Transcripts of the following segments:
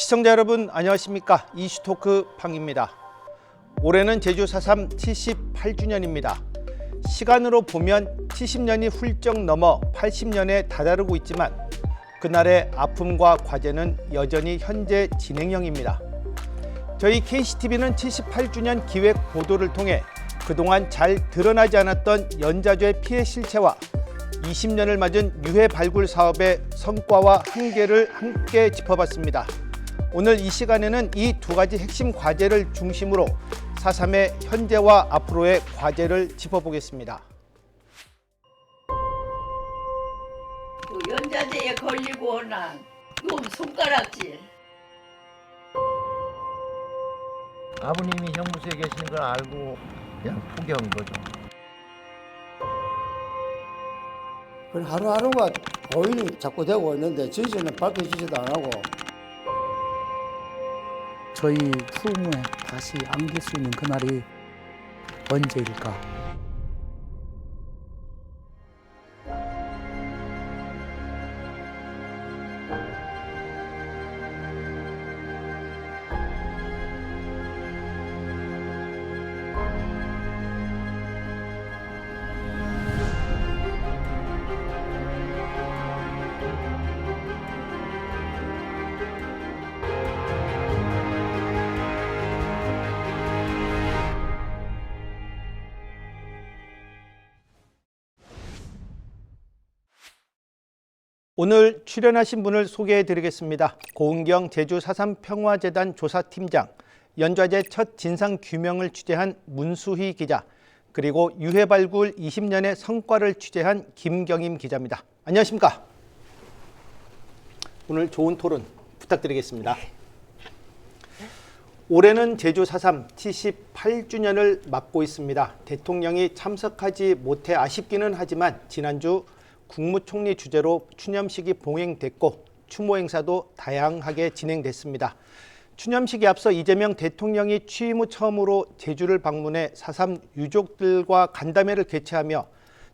시청자 여러분 안녕하십니까. 이슈토크 팡입니다. 올해는 제주 4.3 78주년입니다. 시간으로 보면 70년이 훌쩍 넘어 80년에 다다르고 있지만 그날의 아픔과 과제는 여전히 현재 진행형입니다. 저희 KCTV는 78주년 기획 보도를 통해 그동안 잘 드러나지 않았던 연자죄 피해 실체와 20년을 맞은 유해 발굴 사업의 성과와 한계를 함께 짚어봤습니다. 오늘 이 시간에는 이 두 가지 핵심 과제를 중심으로 4.3의 현재와 앞으로의 과제를 짚어보겠습니다. 그 연자제에 걸리고 난 요 손가락질. 아버님이 형무소에 계시는 걸 알고 그냥 포기한 거죠. 하루하루가 고인이 자꾸 되고 있는데 저희는 밝혀지지도 안 하고. 저희 품에 다시 안길 수 있는 그날이 언제일까? 오늘 출연하신 분을 소개해 드리겠습니다. 고은경 제주 4.3 평화재단 조사팀장, 연좌제 첫 진상 규명을 취재한 문수희 기자, 그리고 유해 발굴 20년의 성과를 취재한 김경임 기자입니다. 안녕하십니까? 오늘 좋은 토론 부탁드리겠습니다. 올해는 제주 4.3 78주년을 맞고 있습니다. 대통령이 참석하지 못해 아쉽기는 하지만 지난주 국무총리 주재로 추념식이 봉행됐고 추모 행사도 다양하게 진행됐습니다. 추념식에 앞서 이재명 대통령이 취임 후 처음으로 제주를 방문해 4.3 유족들과 간담회를 개최하며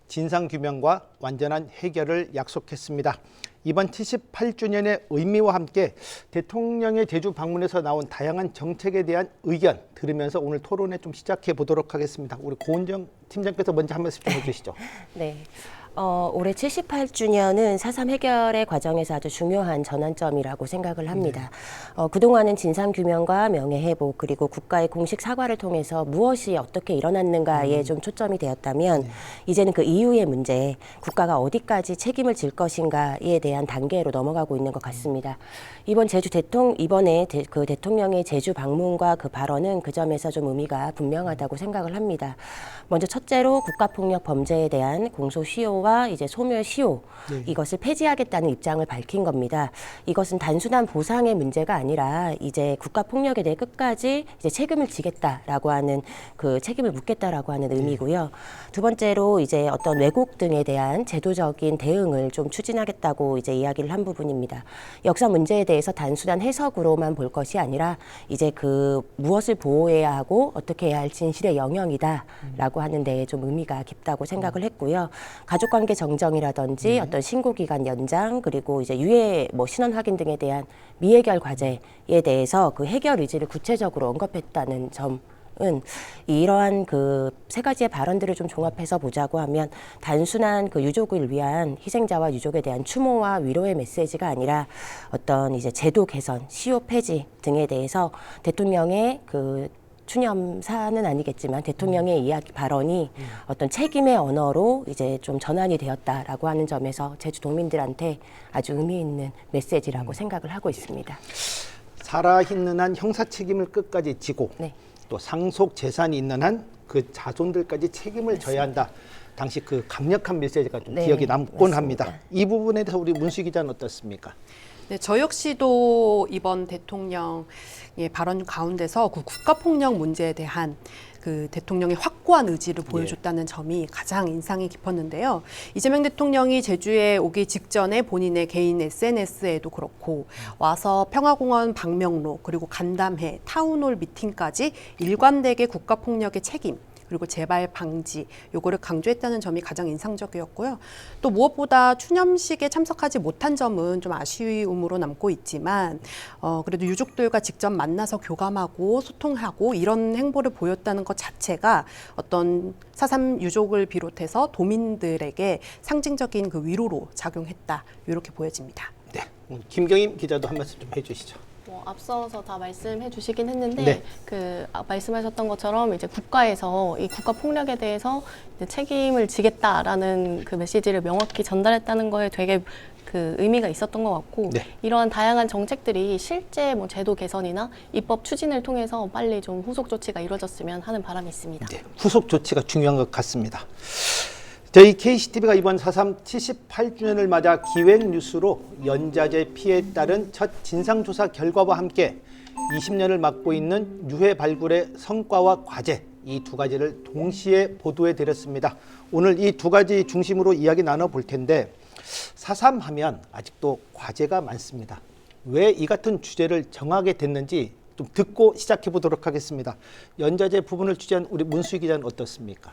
진상규명과 완전한 해결을 약속했습니다. 이번 78주년의 의미와 함께 대통령의 제주 방문에서 나온 다양한 정책에 대한 의견 들으면서 오늘 토론회 좀 시작해 보도록 하겠습니다. 우리 고은정 팀장께서 먼저 한 말씀 좀 해주시죠. 네. 올해 78주년은 4.3 해결의 과정에서 아주 중요한 전환점이라고 생각을 합니다. 그동안은 진상규명과 명예회복 그리고 국가의 공식 사과를 통해서 무엇이 어떻게 일어났는가에 좀 초점이 되었다면 이제는 그 이후의 문제, 국가가 어디까지 책임을 질 것인가에 대한 단계로 넘어가고 있는 것 같습니다. 이번에 그 대통령의 제주 방문과 그 발언은 그 점에서 좀 의미가 분명하다고 생각을 합니다. 먼저 첫째로 국가폭력 범죄에 대한 공소시효와 이제 소멸시효 이것을 폐지하겠다는 입장을 밝힌 겁니다. 이것은 단순한 보상의 문제가 아니라 이제 국가폭력에 대해 끝까지 이제 책임을 지겠다라고 하는 그 책임을 묻겠다라고 하는 의미고요. 두 번째로 이제 어떤 왜곡 등에 대한 제도적인 대응을 좀 추진하겠다고 이제 이야기를 한 부분입니다. 역사 문제에 대해서 단순한 해석으로만 볼 것이 아니라 이제 그 무엇을 보호해야 하고 어떻게 해야 할 진실의 영역이다라고 하는 데에 좀 의미가 깊다고 생각을 했고요. 가족관계 정정이라든지 어떤 신고기간 연장 그리고 이제 유해 신원 확인 등에 대한 미해결 과제에 대해서 그 해결 의지를 구체적으로 언급했다는 점. 이러한 그 세 가지의 발언들을 좀 종합해서 보자고 하면 단순한 그 유족을 위한 희생자와 유족에 대한 추모와 위로의 메시지가 아니라 어떤 이제 제도 개선, 시효 폐지 등에 대해서 대통령의 그 추념사는 아니겠지만 대통령의 이야기 발언이 어떤 책임의 언어로 이제 좀 전환이 되었다라고 하는 점에서 제주도민들한테 아주 의미 있는 메시지라고 생각을 하고 있습니다. 살아있는 한 형사 책임을 끝까지 지고 또 상속 재산이 있는 한 그 자손들까지 책임을 져야 한다. 당시 그 강력한 메시지가 좀 기억에 남곤 맞습니다. 합니다. 이 부분에 대해서 우리 문수 기자는 어떻습니까? 네, 저 역시도 이번 대통령의 발언 가운데서 그 국가폭력 문제에 대한 그 대통령의 확고한 의지를 보여줬다는 점이 가장 인상이 깊었는데요. 이재명 대통령이 제주에 오기 직전에 본인의 개인 SNS에도 그렇고 와서 평화공원 방명록 그리고 간담회, 타운홀 미팅까지 일관되게 국가폭력의 책임 그리고 재발 방지 요거를 강조했다는 점이 가장 인상적이었고요. 또 무엇보다 추념식에 참석하지 못한 점은 좀 아쉬움으로 남고 있지만 그래도 유족들과 직접 만나서 교감하고 소통하고 이런 행보를 보였다는 것 자체가 어떤 4.3 유족을 비롯해서 도민들에게 상징적인 그 위로로 작용했다 이렇게 보여집니다. 네, 김경임 기자도 한 말씀 좀 해주시죠. 앞서서 다 말씀해 주시긴 했는데 네. 말씀하셨던 것처럼 이제 국가에서 이 국가 폭력에 대해서 이제 책임을 지겠다라는 그 메시지를 명확히 전달했다는 거에 되게 그 의미가 있었던 것 같고 네. 이러한 다양한 정책들이 실제 뭐 제도 개선이나 입법 추진을 통해서 빨리 좀 후속 조치가 이루어졌으면 하는 바람이 있습니다. 네, 후속 조치가 중요한 것 같습니다. 저희 KCTV가 이번 4.3 78주년을 맞아 기획뉴스로 연자제 피해에 따른 첫 진상조사 결과와 함께 20년을 맡고 있는 유해 발굴의 성과와 과제, 이 두 가지를 동시에 보도해 드렸습니다. 오늘 이 두 가지 중심으로 이야기 나눠볼 텐데 4.3 하면 아직도 과제가 많습니다. 왜 이 같은 주제를 정하게 됐는지 좀 듣고 시작해 보도록 하겠습니다. 연자제 부분을 취재한 우리 문수희 기자는 어떻습니까?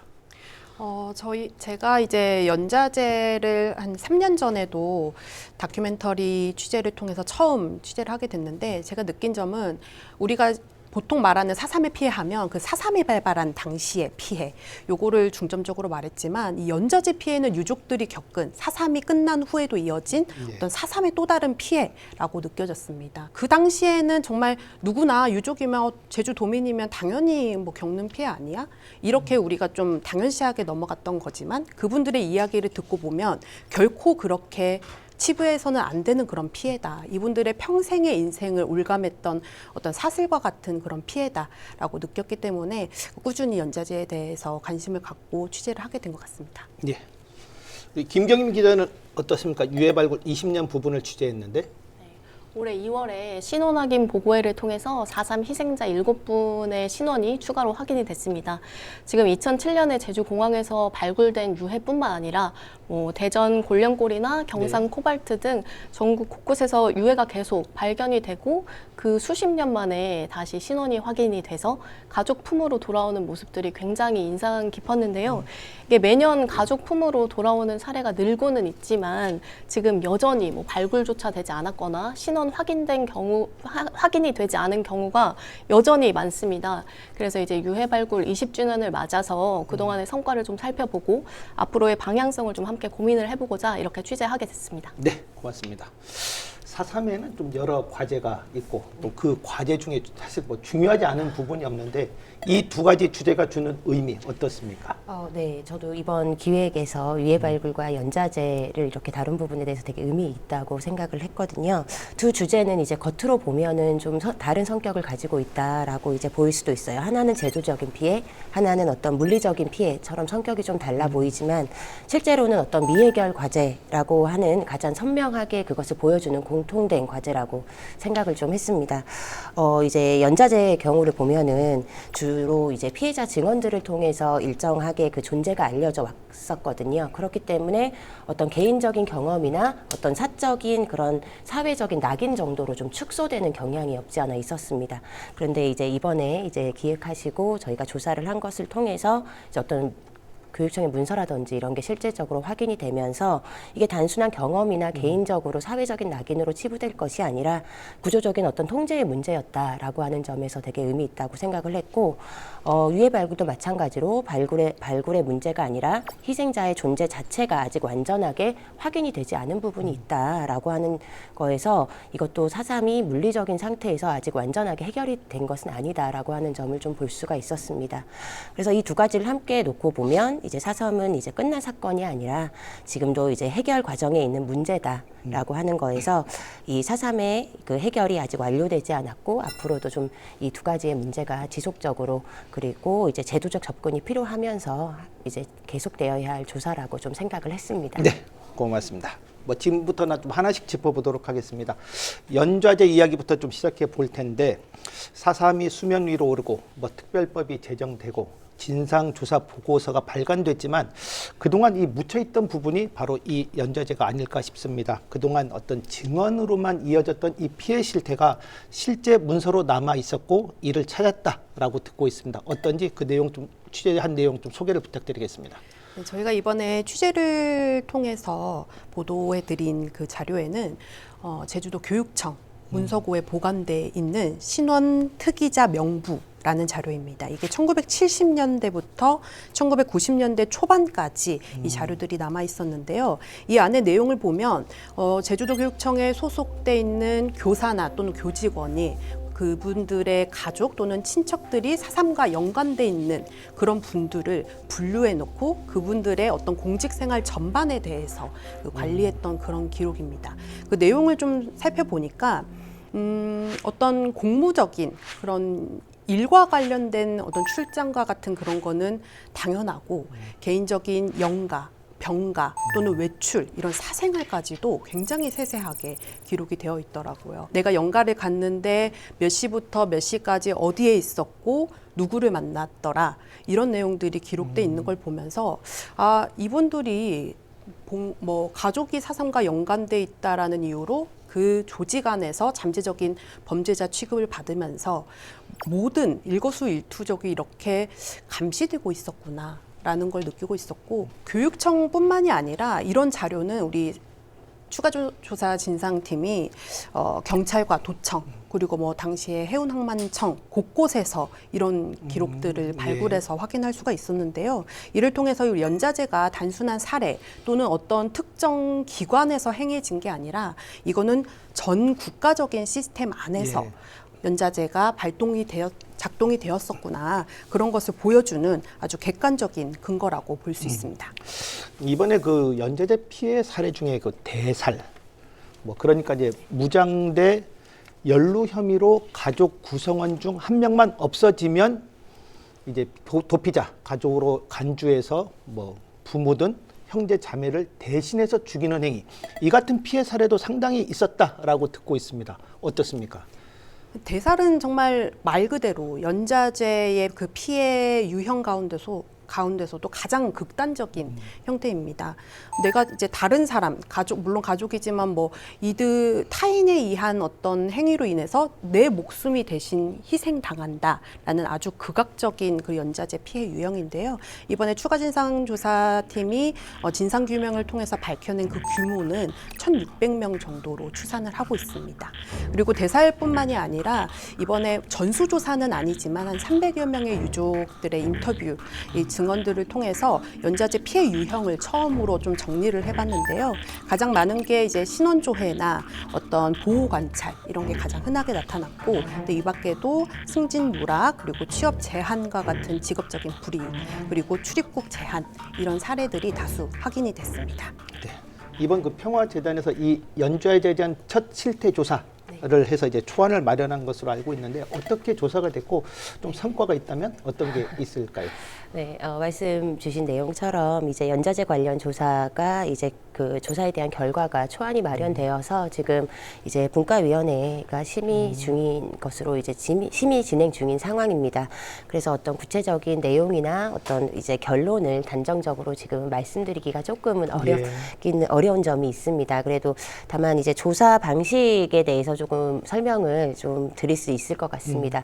제가 이제 연자제를 한 3년 전에도 다큐멘터리 취재를 통해서 처음 취재를 하게 됐는데 제가 느낀 점은 우리가 보통 말하는 4.3의 피해하면 그 4.3이 발발한 당시의 피해 요거를 중점적으로 말했지만 이 연자제 피해는 유족들이 겪은 4.3이 끝난 후에도 이어진 어떤 4.3의 또 다른 피해라고 느껴졌습니다. 그 당시에는 정말 누구나 유족이면 제주도민이면 당연히 뭐 겪는 피해 아니야? 이렇게 우리가 좀 당연시하게 넘어갔던 거지만 그분들의 이야기를 듣고 보면 결코 그렇게 치부해서는 안 되는 그런 피해다. 이분들의 평생의 인생을 올감했던 어떤 사슬과 같은 그런 피해다라고 느꼈기 때문에 꾸준히 연자제에 대해서 관심을 갖고 취재를 하게 된 것 같습니다. 예. 우리 김경임 기자는 어떻습니까? 유해 발굴 20년 부분을 취재했는데. 올해 2월에 신원 확인 보고회를 통해서 4.3 희생자 7분의 신원이 추가로 확인이 됐습니다. 지금 2007년에 제주공항에서 발굴된 유해뿐만 아니라 대전 골련골이나 경상 코발트 등 전국 곳곳에서 유해가 계속 발견이 되고 그 수십 년 만에 다시 신원이 확인이 돼서 가족 품으로 돌아오는 모습들이 굉장히 인상 깊었는데요. 이게 매년 가족 품으로 돌아오는 사례가 늘고는 있지만 지금 여전히 발굴조차 되지 않았거나 신원 확인된 경우 확인이 되지 않은 경우가 여전히 많습니다. 그래서 이제 유해 발굴 20주년을 맞아서 그동안의 성과를 좀 살펴보고 앞으로의 방향성을 좀 함께 고민을 해보고자 이렇게 취재하게 됐습니다. 네, 고맙습니다. 4.3에는 좀 여러 과제가 있고 또 그 과제 중에 사실 중요하지 않은 부분이 없는데 이 두 가지 주제가 주는 의미 어떻습니까? 네, 저도 이번 기획에서 유해 발굴과 연자제를 이렇게 다룬 부분에 대해서 되게 의미 있다고 생각을 했거든요. 두 주제는 이제 겉으로 보면은 좀 다른 성격을 가지고 있다라고 이제 보일 수도 있어요. 하나는 제도적인 피해, 하나는 어떤 물리적인 피해처럼 성격이 좀 달라 보이지만 실제로는 어떤 미해결 과제라고 하는 가장 선명하게 그것을 보여주는 공통된 과제라고 생각을 좀 했습니다. 이제 연자제의 경우를 보면은 주로 이제 피해자 증언들을 통해서 일정하게 그 존재가 알려져 왔었거든요. 그렇기 때문에 어떤 개인적인 경험이나 어떤 사적인 그런 사회적인 낙인 정도로 좀 축소되는 경향이 없지 않아 있었습니다. 그런데 이제 이번에 이제 기획하시고 저희가 조사를 한 것을 통해서 이제 어떤 교육청의 문서라든지 이런 게 실질적으로 확인이 되면서 이게 단순한 경험이나 개인적으로 사회적인 낙인으로 치부될 것이 아니라 구조적인 어떤 통제의 문제였다라고 하는 점에서 되게 의미 있다고 생각을 했고 유해 발굴도 마찬가지로 발굴의 문제가 아니라 희생자의 존재 자체가 아직 완전하게 확인이 되지 않은 부분이 있다라고 하는 거에서 이것도 4.3이 물리적인 상태에서 아직 완전하게 해결이 된 것은 아니다라고 하는 점을 좀 볼 수가 있었습니다. 그래서 이 두 가지를 함께 놓고 보면 이제 4.3은 이제 끝난 사건이 아니라 지금도 이제 해결 과정에 있는 문제다라고 하는 거에서 이 4.3의 그 해결이 아직 완료되지 않았고 앞으로도 좀 이 두 가지의 문제가 지속적으로 그리고 이제 제도적 접근이 필요하면서 이제 계속되어야 할 조사라고 좀 생각을 했습니다. 네, 고맙습니다. 지금부터는 좀 하나씩 짚어보도록 하겠습니다. 연좌제 이야기부터 좀 시작해 볼 텐데 4.3이 수면 위로 오르고 특별법이 제정되고 진상조사 보고서가 발간됐지만 그동안 이 묻혀있던 부분이 바로 이 연좌제가 아닐까 싶습니다. 그동안 어떤 증언으로만 이어졌던 이 피해 실태가 실제 문서로 남아 있었고 이를 찾았다라고 듣고 있습니다. 어떤지 그 내용 좀 취재한 내용 좀 소개를 부탁드리겠습니다. 네, 저희가 이번에 취재를 통해서 보도해드린 그 자료에는 제주도 교육청 문서고에 보관돼 있는 신원 특이자 명부라는 자료입니다. 이게 1970년대부터 1990년대 초반까지 이 자료들이 남아 있었는데요. 이 안에 내용을 보면 제주도 교육청에 소속돼 있는 교사나 또는 교직원이 그분들의 가족 또는 친척들이 4.3과 연관돼 있는 그런 분들을 분류해 놓고 그분들의 어떤 공직 생활 전반에 대해서 관리했던 그런 기록입니다. 그 내용을 좀 살펴보니까 어떤 공무적인 그런 일과 관련된 어떤 출장과 같은 그런 거는 당연하고 개인적인 영가, 병가 또는 외출 이런 사생활까지도 굉장히 세세하게 기록이 되어 있더라고요. 내가 연가를 갔는데 몇 시부터 몇 시까지 어디에 있었고 누구를 만났더라 이런 내용들이 기록돼 있는 걸 보면서 아 이분들이 뭐 가족이 4.3과 연관돼 있다라는 이유로 그 조직 안에서 잠재적인 범죄자 취급을 받으면서 모든 일거수일투족이 이렇게 감시되고 있었구나. 라는 걸 느끼고 있었고 교육청뿐만이 아니라 이런 자료는 우리 추가 조사 진상팀이 경찰과 도청 그리고 뭐 당시에 해운항만청 곳곳에서 이런 기록들을 발굴해서 확인할 수가 있었는데요. 이를 통해서 이 연자제가 단순한 사례 또는 어떤 특정 기관에서 행해진 게 아니라 이거는 전 국가적인 시스템 안에서 연자제가 작동이 되었었구나 그런 것을 보여주는 아주 객관적인 근거라고 볼 수 있습니다. 이번에 그 연자제 피해 사례 중에 그 대살, 뭐 그러니까 이제 무장대 연루 혐의로 가족 구성원 중 한 명만 없어지면 이제 도피자 가족으로 간주해서 뭐 부모든 형제 자매를 대신해서 죽이는 행위, 이 같은 피해 사례도 상당히 있었다라고 듣고 있습니다. 어떻습니까? 대살은 정말 말 그대로 연자제의 그 피해 유형 가운데서도 가장 극단적인 형태입니다. 내가 이제 다른 사람, 물론 가족이지만 뭐 타인에 의한 어떤 행위로 인해서 내 목숨이 대신 희생당한다라는 아주 극악적인 그 연자제 피해 유형인데요. 이번에 추가 진상조사팀이 진상규명을 통해서 밝혀낸 그 규모는 1,600명 정도로 추산을 하고 있습니다. 그리고 대살뿐만이 아니라 이번에 전수조사는 아니지만 한 300여 명의 유족들의 인터뷰, 이 증언들을 통해서 연자제 피해 유형을 처음으로 좀 정리를 해봤는데요. 가장 많은 게 이제 신원조회나 어떤 보호 관찰 이런 게 가장 흔하게 나타났고, 근데 이 밖에도 승진 누락 그리고 취업 제한과 같은 직업적인 불이익 그리고 출입국 제한 이런 사례들이 다수 확인이 됐습니다. 네. 이번 그 평화재단에서 이 연좌제에 대한 첫 실태 조사를 해서 이제 초안을 마련한 것으로 알고 있는데 어떻게 조사가 됐고 좀 성과가 있다면 어떤 게 있을까요? 네, 말씀 주신 내용처럼 이제 연자제 관련 조사가 이제 그 조사에 대한 결과가 초안이 마련되어서 지금 이제 분과위원회가 심의 중인 것으로 이제 심의 진행 중인 상황입니다. 그래서 어떤 구체적인 내용이나 어떤 이제 결론을 단정적으로 지금 말씀드리기가 조금은 어려운 점이 있습니다. 그래도 다만 이제 조사 방식에 대해서 조금 설명을 좀 드릴 수 있을 것 같습니다.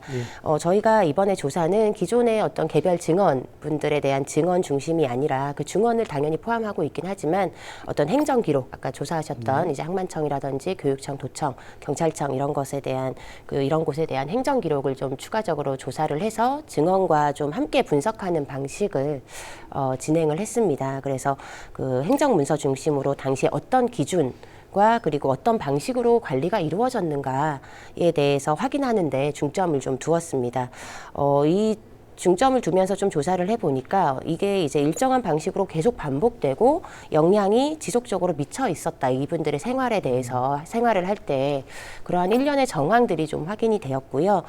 저희가 이번에 조사는 기존의 어떤 개별 증언 분들에 대한 증언 중심이 아니라 그 증언을 당연히 포함하고 있긴 하지만 어떤 행정 기록, 아까 조사하셨던 이제 항만청이라든지 교육청, 도청, 경찰청 이런 곳에 대한 행정 기록을 좀 추가적으로 조사를 해서 증언과 좀 함께 분석하는 방식을 진행을 했습니다. 그래서 그 행정문서 중심으로 당시에 어떤 기준 그리고 어떤 방식으로 관리가 이루어졌는가에 대해서 확인하는 데 중점을 좀 두었습니다. 이 중점을 두면서 좀 조사를 해보니까 이게 이제 일정한 방식으로 계속 반복되고 영향이 지속적으로 미쳐 있었다. 이분들의 생활에 대해서 생활을 할 때 그러한 일련의 정황들이 좀 확인이 되었고요.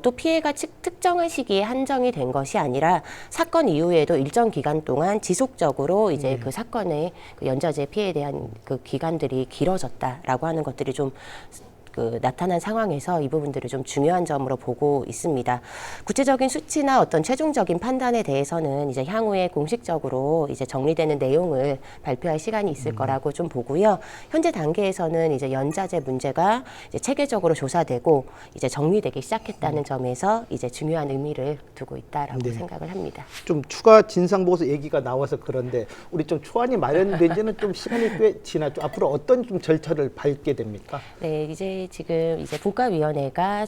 또 피해가 특정한 시기에 한정이 된 것이 아니라 사건 이후에도 일정 기간 동안 지속적으로 이제 그 사건의 그 연좌제 피해에 대한 그 기간들이 길어졌다라고 하는 것들이 좀 나타난 상황에서 이 부분들을 좀 중요한 점으로 보고 있습니다. 구체적인 수치나 어떤 최종적인 판단에 대해서는 이제 향후에 공식적으로 이제 정리되는 내용을 발표할 시간이 있을 거라고 좀 보고요. 현재 단계에서는 이제 연자재 문제가 이제 체계적으로 조사되고 이제 정리되기 시작했다는 점에서 이제 중요한 의미를 두고 있다라고 네. 생각을 합니다. 좀 추가 진상 보고서 얘기가 나와서 그런데 우리 좀 초안이 마련된 지는 좀 시간이 꽤 지났죠. 앞으로 어떤 좀 절차를 밟게 됩니까? 네, 이제 지금 이제 분과위원회가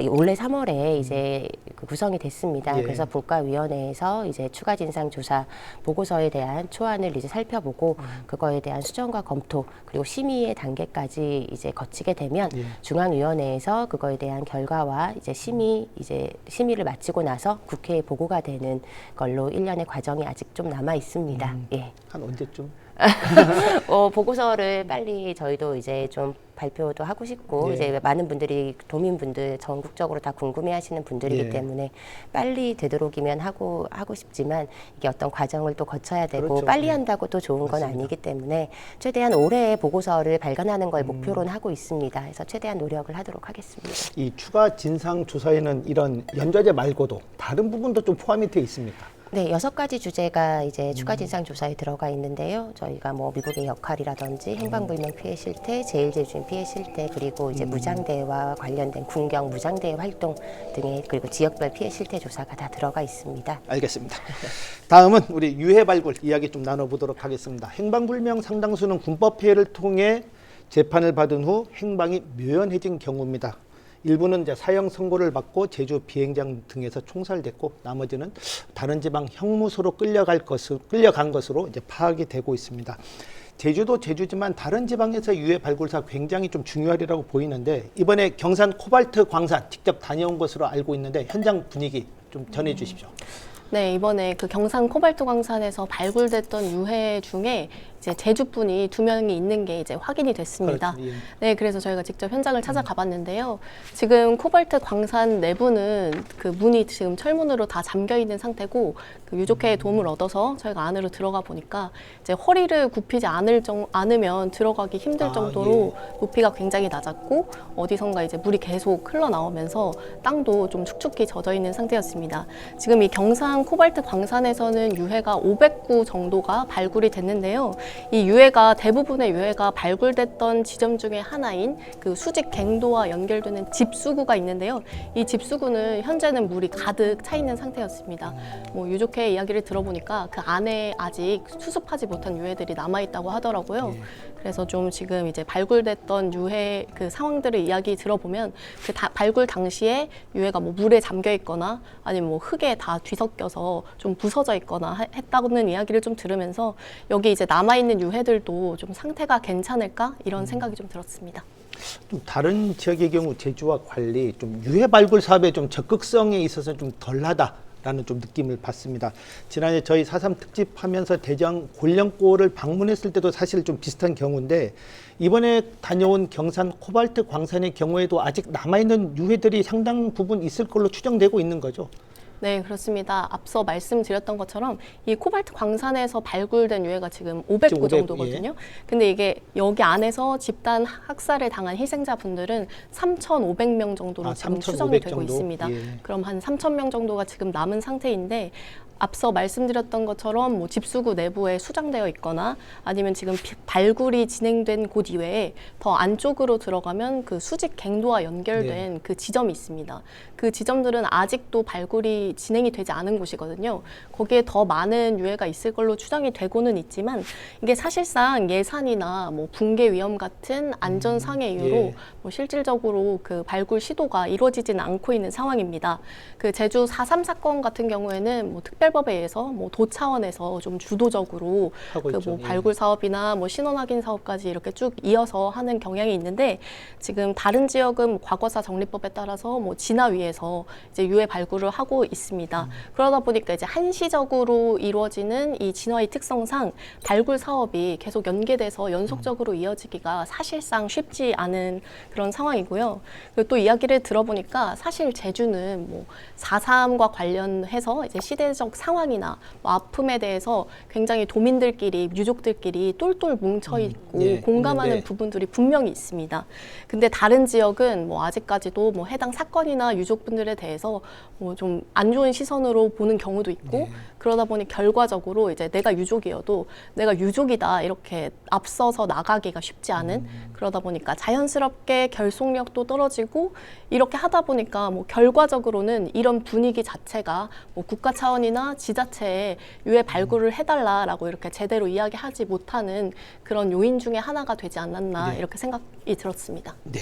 올해 3월에 이제 구성이 됐습니다. 예. 그래서 분과위원회에서 이제 추가 진상 조사 보고서에 대한 초안을 이제 살펴보고 그거에 대한 수정과 검토 그리고 심의의 단계까지 이제 거치게 되면 예. 중앙위원회에서 그거에 대한 결과와 이제 심의를 마치고 나서 국회에 보고가 되는 걸로 1년의 과정이 아직 좀 남아 있습니다. 예. 한 언제쯤? 보고서를 빨리 저희도 이제 좀 발표도 하고 싶고 예. 이제 많은 분들이 도민분들 전국적으로 다 궁금해하시는 분들이기 예. 때문에 빨리 되도록이면 하고 싶지만 이게 어떤 과정을 또 거쳐야 되고 그렇죠. 빨리 예. 한다고 또 좋은 건 맞습니다. 아니기 때문에 최대한 올해 보고서를 발간하는 걸 목표로는 하고 있습니다. 그래서 최대한 노력을 하도록 하겠습니다. 이 추가 진상 조사에는 이런 연좌제 말고도 다른 부분도 좀 포함이 되어 있습니까? 네, 6가지 주제가 이제 추가 진상 조사에 들어가 있는데요. 저희가 뭐 미국의 역할이라든지 행방불명 피해 실태, 제일제주인 피해 실태, 그리고 이제 무장대와 관련된 군경 무장대 활동 등의 그리고 지역별 피해 실태 조사가 다 들어가 있습니다. 알겠습니다. 다음은 우리 유해 발굴 이야기 좀 나눠보도록 하겠습니다. 행방불명 상당수는 군법 피해를 통해 재판을 받은 후 행방이 묘연해진 경우입니다. 일부는 이제 사형 선고를 받고 제주 비행장 등에서 총살됐고 나머지는 다른 지방 형무소로 끌려간 것으로 이제 파악이 되고 있습니다. 제주도 제주지만 다른 지방에서 유해 발굴사 굉장히 좀 중요하리라고 보이는데 이번에 경산 코발트 광산 직접 다녀온 것으로 알고 있는데 현장 분위기 좀 전해 주십시오. 네, 이번에 그 경산 코발트 광산에서 발굴됐던 유해 중에 이제 제주분이 2명이 있는 게 이제 확인이 됐습니다. 그렇지, 예. 네, 그래서 저희가 직접 현장을 찾아가 봤는데요. 지금 코발트 광산 내부는 그 문이 지금 철문으로 다 잠겨 있는 상태고 그 유족회의 도움을 얻어서 저희가 안으로 들어가 보니까 이제 허리를 굽히지 않으면 들어가기 힘들 정도로 높이가 굉장히 낮았고 어디선가 이제 물이 계속 흘러나오면서 땅도 좀 축축히 젖어 있는 상태였습니다. 지금 이 경산 코발트 광산에서는 유해가 500구 정도가 발굴이 됐는데요. 이 유해가 대부분의 유해가 발굴됐던 지점 중에 하나인 그 수직 갱도와 연결되는 집수구가 있는데요. 이 집수구는 현재는 물이 가득 차 있는 상태였습니다. 뭐 유족회 이야기를 들어보니까 그 안에 아직 수습하지 못한 유해들이 남아 있다고 하더라고요. 그래서 좀 지금 이제 발굴됐던 유해 그 상황들을 이야기 들어보면 그 발굴 당시에 유해가 뭐 물에 잠겨 있거나 아니면 뭐 흙에 다 뒤섞여서 좀 부서져 있거나 했다는 이야기를 좀 들으면서 여기 이제 남아 있는 유해들도 좀 상태가 괜찮을까 이런 생각이 좀 들었습니다. 좀 다른 지역의 경우 제주와 관리 좀 유해 발굴 사업에 좀 적극성에 있어서 좀 덜하다라는 좀 느낌을 받습니다. 지난해 저희 4.3 특집하면서 대전 곤령골을 방문했을 때도 사실 좀 비슷한 경우인데 이번에 다녀온 경산 코발트 광산의 경우에도 아직 남아있는 유해들이 상당 부분 있을 걸로 추정되고 있는 거죠. 네, 그렇습니다. 앞서 말씀드렸던 것처럼 이 코발트 광산에서 발굴된 유해가 지금 500구 정도거든요. 근데 이게 여기 안에서 집단 학살을 당한 희생자분들은 3,500명 정도로 지금 추정이 되고 있습니다. 그럼 한 3,000명 정도가 지금 남은 상태인데 앞서 말씀드렸던 것처럼 뭐 집수구 내부에 수장되어 있거나 아니면 지금 발굴이 진행된 곳 이외에 더 안쪽으로 들어가면 그 수직 갱도와 연결된 그 지점이 있습니다. 그 지점들은 아직도 발굴이 진행이 되지 않은 곳이거든요. 거기에 더 많은 유해가 있을 걸로 추정이 되고는 있지만 이게 사실상 예산이나 뭐 붕괴 위험 같은 안전상의 이유로 뭐 실질적으로 그 발굴 시도가 이루어지지는 않고 있는 상황입니다. 그 제주 4.3 사건 같은 경우에는 뭐 특별법에 의해서 뭐 도 차원에서 좀 주도적으로 그 뭐 발굴 사업이나 뭐 신원 확인 사업까지 이렇게 쭉 이어서 하는 경향이 있는데 지금 다른 지역은 과거사 정리법에 따라서 뭐 진화 위에서 이제 유해 발굴을 하고 있습니다. 그러다 보니까 이제 한시적으로 이루어지는 이 진화의 특성상 발굴 사업이 계속 연계돼서 연속적으로 이어지기가 사실상 쉽지 않은 그런 상황이고요. 그리고 또 이야기를 들어보니까 사실 제주는 뭐 4.3과 관련해서 이제 시대적 심리적 상황이나 뭐 아픔에 대해서 굉장히 도민들끼리, 유족들끼리 똘똘 뭉쳐 있고 예, 공감하는 있는데. 부분들이 분명히 있습니다. 근데 다른 지역은 뭐 아직까지도 뭐 해당 사건이나 유족분들에 대해서 뭐 좀 안 좋은 시선으로 보는 경우도 있고 그러다 보니 결과적으로 이제 내가 유족이어도 내가 유족이다 이렇게 앞서서 나가기가 쉽지 않은 그러다 보니까 자연스럽게 결속력도 떨어지고 이렇게 하다 보니까 뭐 결과적으로는 이런 분위기 자체가 뭐 국가 차원이나 지자체에 유해 발굴을 해달라라고 이렇게 제대로 이야기하지 못하는 그런 요인 중에 하나가 되지 않았나 네. 이렇게 생각이 들었습니다. 네.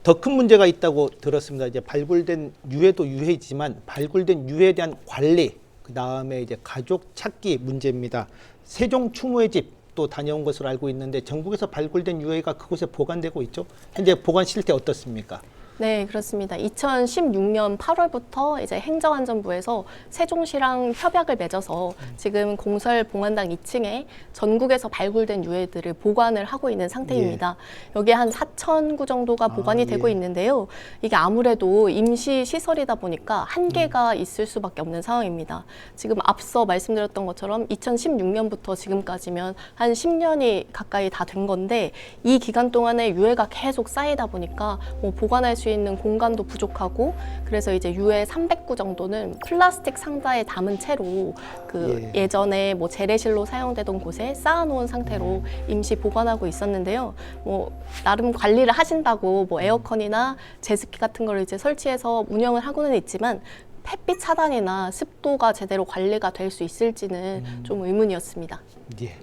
더 큰 문제가 있다고 들었습니다. 이제 발굴된 유해도 유해이지만 발굴된 유해에 대한 관리, 그 다음에 이제 가족 찾기 문제입니다. 세종 추모의 집 또 다녀온 것으로 알고 있는데 전국에서 발굴된 유해가 그곳에 보관되고 있죠. 현재 보관 실태 어떻습니까? 네, 그렇습니다. 2016년 8월부터 이제 행정안전부에서 세종시랑 협약을 맺어서 지금 공설봉안당 2층에 전국에서 발굴된 유해들을 보관을 하고 있는 상태입니다. 여기에 한 4,000구 정도가 보관이 되고 있는데요. 이게 아무래도 임시 시설이다 보니까 한계가 있을 수밖에 없는 상황입니다. 지금 앞서 말씀드렸던 것처럼 2016년부터 지금까지면 한 10년이 가까이 다 된 건데 이 기간 동안에 유해가 계속 쌓이다 보니까 뭐 보관할 수 있는 공간도 부족하고 그래서 이제 유해 300구 정도는 플라스틱 상자에 담은 채로 그 예전에 뭐 재래실로 사용되던 곳에 쌓아놓은 상태로 임시 보관하고 있었는데요. 뭐 나름 관리를 하신다고 뭐 에어컨이나 제습기 같은 걸 이제 설치해서 운영을 하고는 있지만 햇빛 차단이나 습도가 제대로 관리가 될 수 있을지는 좀 의문이었습니다. 예.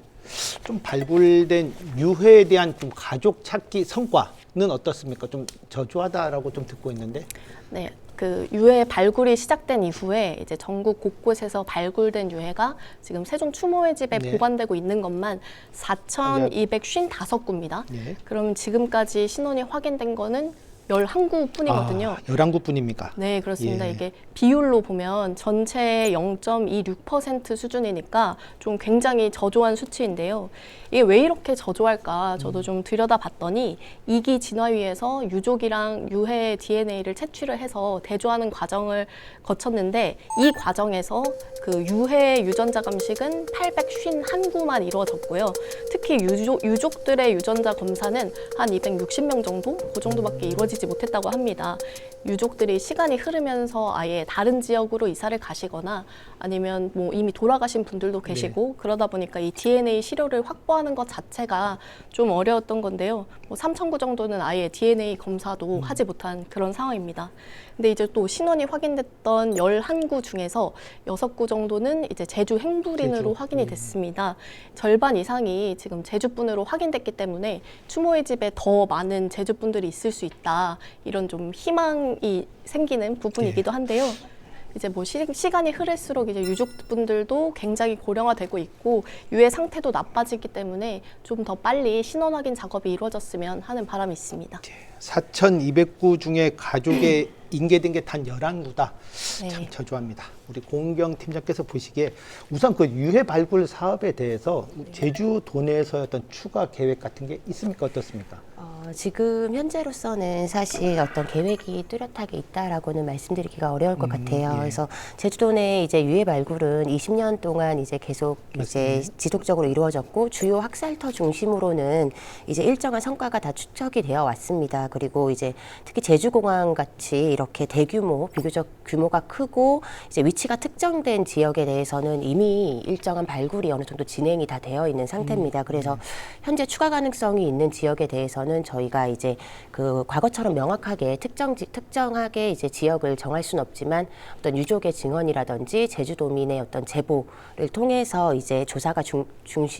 좀 발굴된 유해에 대한 좀 가족 찾기 성과는 어떻습니까? 좀 저조하다라고 좀 듣고 있는데. 네, 그 유해 발굴이 시작된 이후에 이제 전국 곳곳에서 발굴된 유해가 지금 세종 추모의 집에 네. 보관되고 있는 것만 4,255구입니다. 네. 그럼 지금까지 신원이 확인된 거는 11구 뿐이거든요. 11구뿐입니까? 네, 그렇습니다. 예. 이게 비율로 보면 전체의 0.26% 수준이니까 좀 굉장히 저조한 수치인데요. 이게 왜 이렇게 저조할까 저도 좀 들여다봤더니 2기 진화위에서 유족이랑 유해 DNA를 채취를 해서 대조하는 과정을 거쳤는데 이 과정에서 그 유해 유전자 감식은 851구만 이루어졌고요. 특히 유족들의 유전자 검사는 한 260명 정도? 그 정도밖에 이루어지지 못했다고 합니다. 유족들이 시간이 흐르면서 아예 다른 지역으로 이사를 가시거나 아니면 뭐 이미 돌아가신 분들도 계시고 그러다 보니까 이 DNA 시료를 확보하는 것 자체가 좀 어려웠던 건데요. 뭐 3,000구 정도는 아예 DNA 검사도 하지 못한 그런 상황입니다. 근데 이제 또 신원이 확인됐던 11구 중에서 6구 정도는 이제 제주 행불인으로 제주. 확인이 됐습니다. 절반 이상이 지금 제주분으로 확인됐기 때문에 추모의 집에 더 많은 제주분들이 있을 수 있다. 이런 좀 희망이 생기는 부분이기도 한데요. 이제 뭐 시간이 흐를수록 이제 유족분들도 굉장히 고령화되고 있고 유해 상태도 나빠지기 때문에 좀 더 빨리 신원 확인 작업이 이루어졌으면 하는 바람이 있습니다. 4,200구 중에 가족에 인계된 게 단 11구다. 네. 참 저조합니다. 우리 공경 팀장께서 보시기에 우선 그 유해 발굴 사업에 대해서 제주도 내에서 어떤 추가 계획 같은 게 있습니까? 어떻습니까? 지금 현재로서는 사실 어떤 계획이 뚜렷하게 있다라고는 말씀드리기가 어려울 것 같아요. 예. 그래서 제주도 내 이제 유해 발굴은 20년 동안 이제 계속 이제 지속적으로 이루어졌고 주요 학살터 중심으로는 이제 일정한 성과가 다 축적이 되어 왔습니다. 그리고 이제 특히 제주공항 같이 이렇게 대규모, 비교적 규모가 크고 이제 위치가 특정된 지역에 대해서는 이미 일정한 발굴이 어느 정도 진행이 다 되어 있는 상태입니다. 그래서 현재 추가 가능성이 있는 지역에 대해서는 저희가 이제 그 과거처럼 명확하게 특정하게 이제 지역을 정할 수는 없지만 어떤 유족의 증언이라든지 제주도민의 어떤 제보를 통해서 이제 조사가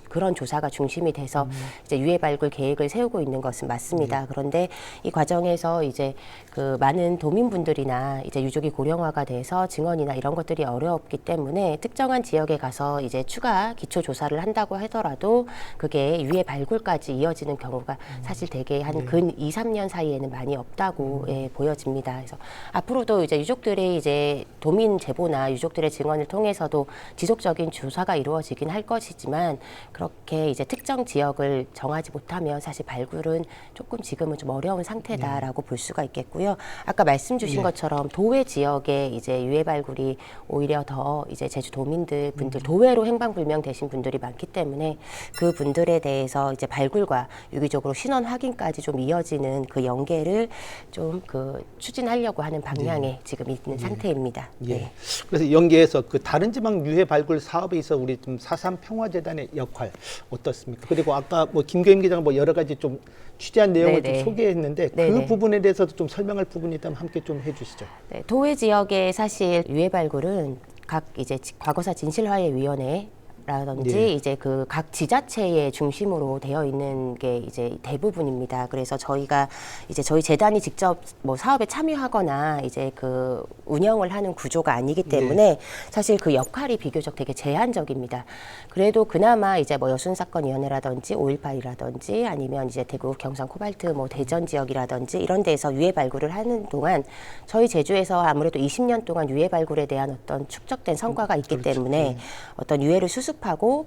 그런 조사가 중심이 돼서 이제 유해 발굴 계획을 세우고 있는 것은 맞습니다. 그런데 이 과정에서 이제 그 많은 도민분들이나 이제 유족이 고령화가 돼서 증언이나 이런 것들이 어렵기 때문에 특정한 지역에 가서 이제 추가 기초 조사를 한다고 하더라도 그게 유해 발굴까지 이어지는 경우가 사실 대개 한 한 근 2, 3년 사이에는 많이 없다고 예, 보여집니다. 그래서 앞으로도 이제 유족들의 이제 도민 제보나 유족들의 증언을 통해서도 지속적인 조사가 이루어지긴 할 것이지만 그렇게 이제 특정 지역을 정하지 못하면 사실 발굴은 조금 지금은 좀 어려운 상태다라고 볼 수가 있겠고요. 아까 말씀 주신 것처럼 도외 지역에 이제 유해 발굴이 오히려 더 이제 제주 도민들 분들 도외로 행방불명 되신 분들이 많기 때문에 그 분들에 대해서 이제 발굴과 유기적으로 신원 확인까지 좀 이어지는 그 연계를 좀 그 추진하려고 하는 방향에 지금 있는 상태입니다. 예. 네. 그래서 연계해서 그 다른 지방 유해 발굴 사업에 있어 우리 좀 4.3 평화재단의 역할 어떻습니까? 그리고 아까 뭐 김교임 기자가 뭐 여러 가지 좀 취재한 내용을 네네. 좀 소개했는데 그 네네. 부분에 대해서도 좀 설명할 부분이 있다면 함께 좀 해주시죠. 네, 도외 지역에 사실 유해 발굴은 각 이제 과거사 진실화해위원회 라든지 네. 이제 그 각 지자체의 중심으로 되어 있는 게 이제 대부분입니다. 그래서 저희가 이제 저희 재단이 직접 뭐 사업에 참여하거나 이제 그 운영을 하는 구조가 아니기 때문에 사실 그 역할이 비교적 되게 제한적입니다. 그래도 그나마 이제 뭐 여순사건위원회라든지 5.18이라든지 아니면 이제 대구 경상 코발트 뭐 대전 지역이라든지 이런 데서 유해 발굴을 하는 동안 저희 제주에서 아무래도 20년 동안 유해 발굴에 대한 어떤 축적된 성과가 있기 때문에 어떤 유해를 수습하고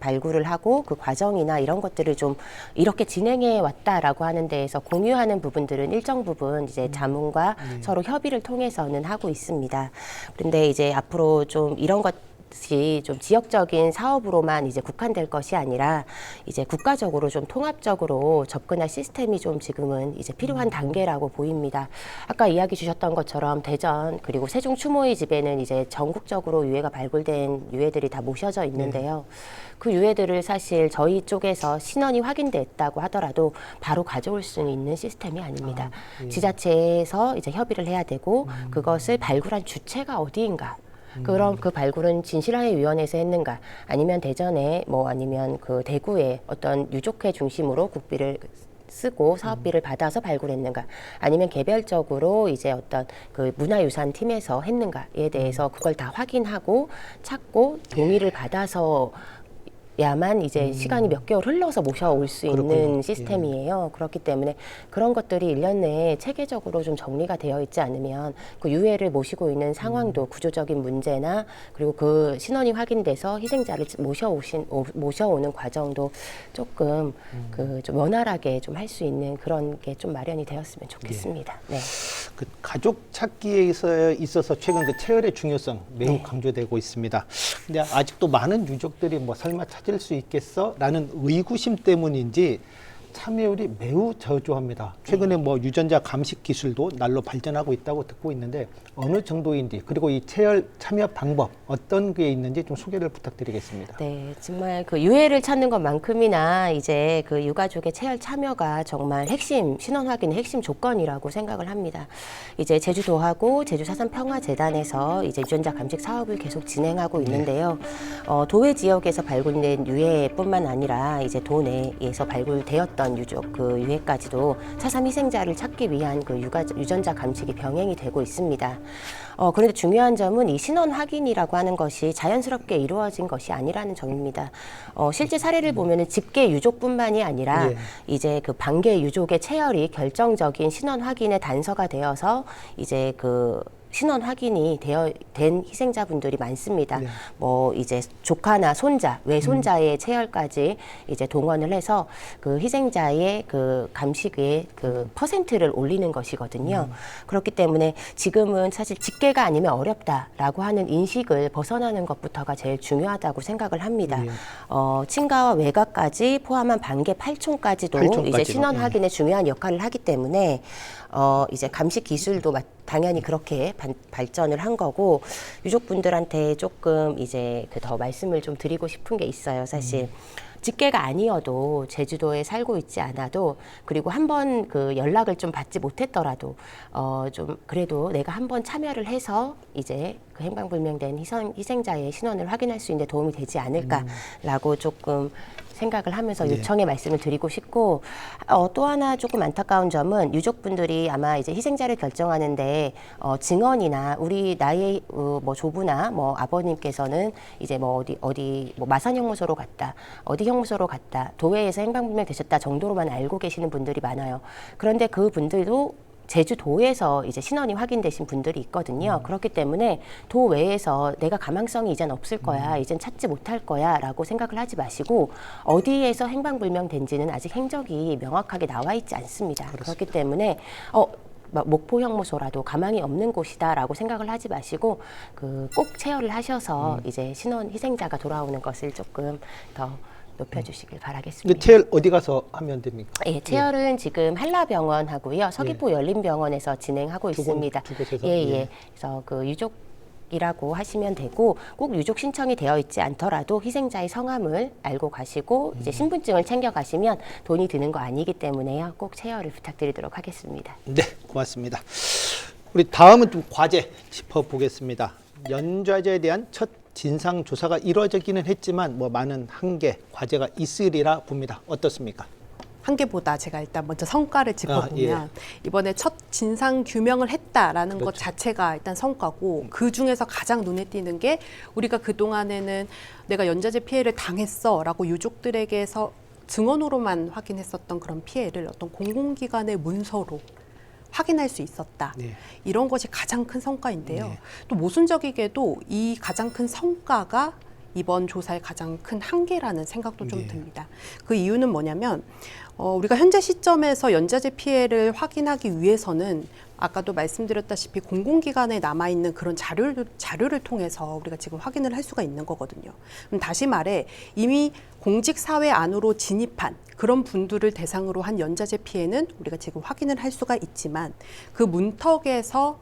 발굴을 하고 그 과정이나 이런 것들을 좀 이렇게 진행해 왔다라고 하는 데에서 공유하는 부분들은 일정 부분 이제 자문과 서로 협의를 통해서는 하고 있습니다. 그런데 이제 앞으로 좀 이런 것이 좀 지역적인 사업으로만 이제 국한될 것이 아니라 이제 국가적으로 좀 통합적으로 접근할 시스템이 좀 지금은 이제 필요한 단계라고 보입니다. 아까 이야기 주셨던 것처럼 대전 그리고 세종 추모의 집에는 이제 전국적으로 유해가 발굴된 유해들이 다 모셔져 있는데요. 그 유해들을 사실 저희 쪽에서 신원이 확인됐다고 하더라도 바로 가져올 수 있는 시스템이 아닙니다. 지자체에서 이제 협의를 해야 되고 그것을 발굴한 주체가 어디인가. 그럼 그 발굴은 진실화해위원회에서 했는가 아니면 대전에 뭐 아니면 그 대구에 어떤 유족회 중심으로 국비를 쓰고 사업비를 받아서 발굴했는가 아니면 개별적으로 이제 어떤 그 문화유산 팀에서 했는가에 대해서 그걸 다 확인하고 찾고 동의를 받아서 야만 이제 시간이 몇 개월 흘러서 모셔올 수 있는 그렇군요. 시스템이에요. 그렇기 때문에 그런 것들이 1년 내에 체계적으로 좀 정리가 되어 있지 않으면 그 유해를 모시고 있는 상황도 구조적인 문제나 그리고 그 신원이 확인돼서 희생자를 모셔오는 과정도 조금 그 좀 원활하게 좀 할 수 있는 그런 게 좀 마련이 되었으면 좋겠습니다. 네. 그 가족 찾기에 있어서 최근 그 체혈의 중요성 매우 강조되고 있습니다. 근데 아직도 많은 유족들이 뭐 설마 찾을 수 있겠어라는 의구심 때문인지 참여율이 매우 저조합니다. 최근에 뭐 유전자 감식 기술도 날로 발전하고 있다고 듣고 있는데 어느 정도인지 그리고 이 체혈 참여 방법 어떤 게 있는지 좀 소개를 부탁드리겠습니다. 네, 정말 그 유해를 찾는 것만큼이나 이제 그 유가족의 체혈 참여가 정말 핵심 신원 확인의 핵심 조건이라고 생각을 합니다. 이제 제주도하고 제주 4.3 평화재단에서 이제 유전자 감식 사업을 계속 진행하고 있는데요. 도외 지역에서 발굴된 유해뿐만 아니라 이제 도내에서 발굴되었던 유족 그 유해까지도 4.3 희생자를 찾기 위한 그 유전자 감식이 병행이 되고 있습니다. 그런데 중요한 점은 이 신원 확인이라고 하는 것이 자연스럽게 이루어진 것이 아니라는 점입니다. 실제 사례를 보면은 집계 유족뿐만이 아니라 이제 그 반개 유족의 체혈이 결정적인 신원 확인의 단서가 되어서 이제 그 신원 확인이 된 희생자분들이 많습니다. 뭐 이제 조카나 손자, 외손자의 체혈까지 이제 동원을 해서 그 희생자의 그 감식의 그 퍼센트를 올리는 것이거든요. 그렇기 때문에 지금은 사실 집계가 아니면 어렵다라고 하는 인식을 벗어나는 것부터가 제일 중요하다고 생각을 합니다. 친가와 외가까지 포함한 반개 8촌까지도 이제 신원 확인에 중요한 역할을 하기 때문에 이제 감식 기술도 당연히 그렇게 발전을 한 거고 유족분들한테 조금 이제 그 더 말씀을 좀 드리고 싶은 게 있어요. 사실 직계가 아니어도 제주도에 살고 있지 않아도 그리고 한번 그 연락을 좀 받지 못했더라도 좀 그래도 내가 한번 참여를 해서 이제 그 행방불명된 희생자의 신원을 확인할 수 있는 데 도움이 되지 않을까라고 조금 생각을 하면서 네. 요청의 말씀을 드리고 싶고, 또 하나 조금 안타까운 점은 유족분들이 아마 이제 희생자를 결정하는데 증언이나 우리 나의 뭐 조부나 뭐 아버님께서는 이제 뭐 어디 뭐 마산 형무소로 갔다, 어디 형무소로 갔다, 도회에서 행방불명 되셨다 정도로만 알고 계시는 분들이 많아요. 그런데 그 분들도 제주도에서 이제 신원이 확인되신 분들이 있거든요. 그렇기 때문에 도외에서 내가 가망성이 이젠 없을 거야, 이젠 찾지 못할 거야 라고 생각을 하지 마시고, 어디에서 행방불명된지는 아직 행적이 명확하게 나와 있지 않습니다. 그렇기 때문에 목포 형무소라도 가망이 없는 곳이다라고 생각을 하지 마시고 꼭 체열을 하셔서 이제 신원 희생자가 돌아오는 것을 조금 더 높여주시길 바라겠습니다. 체열 어디 가서 하면 됩니까? 예, 체열은 지금 한라병원하고요, 서귀포 열린병원에서 진행하고 있습니다. 두 곳에서? 예. 그래서 그 유족이라고 하시면 되고, 꼭 유족 신청이 되어 있지 않더라도 희생자의 성함을 알고 가시고 이제 신분증을 챙겨 가시면 돈이 드는 거 아니기 때문에요. 꼭 체열을 부탁드리도록 하겠습니다. 네, 고맙습니다. 우리 다음은 좀 과제 짚어보겠습니다. 연좌제에 대한 첫 진상 조사가 이루어지기는 했지만 뭐 많은 한계, 과제가 있으리라 봅니다. 어떻습니까? 한계보다 제가 일단 먼저 성과를 짚어보면 예. 이번에 첫 진상 규명을 했다라는 것 그렇죠. 자체가 일단 성과고, 그 중에서 가장 눈에 띄는 게 우리가 그동안에는 내가 연좌제 피해를 당했어라고 유족들에게서 증언으로만 확인했었던 그런 피해를 어떤 공공기관의 문서로 확인할 수 있었다. 네. 이런 것이 가장 큰 성과인데요. 네. 또 모순적이게도 이 가장 큰 성과가 이번 조사의 가장 큰 한계라는 생각도 좀 네. 듭니다. 그 이유는 뭐냐면 우리가 현재 시점에서 연좌제 피해를 확인하기 위해서는 아까도 말씀드렸다시피 공공기관에 남아있는 그런 자료를 통해서 우리가 지금 확인을 할 수가 있는 거거든요. 그럼 다시 말해 이미 공직사회 안으로 진입한 그런 분들을 대상으로 한 연좌제 피해는 우리가 지금 확인을 할 수가 있지만, 그 문턱에서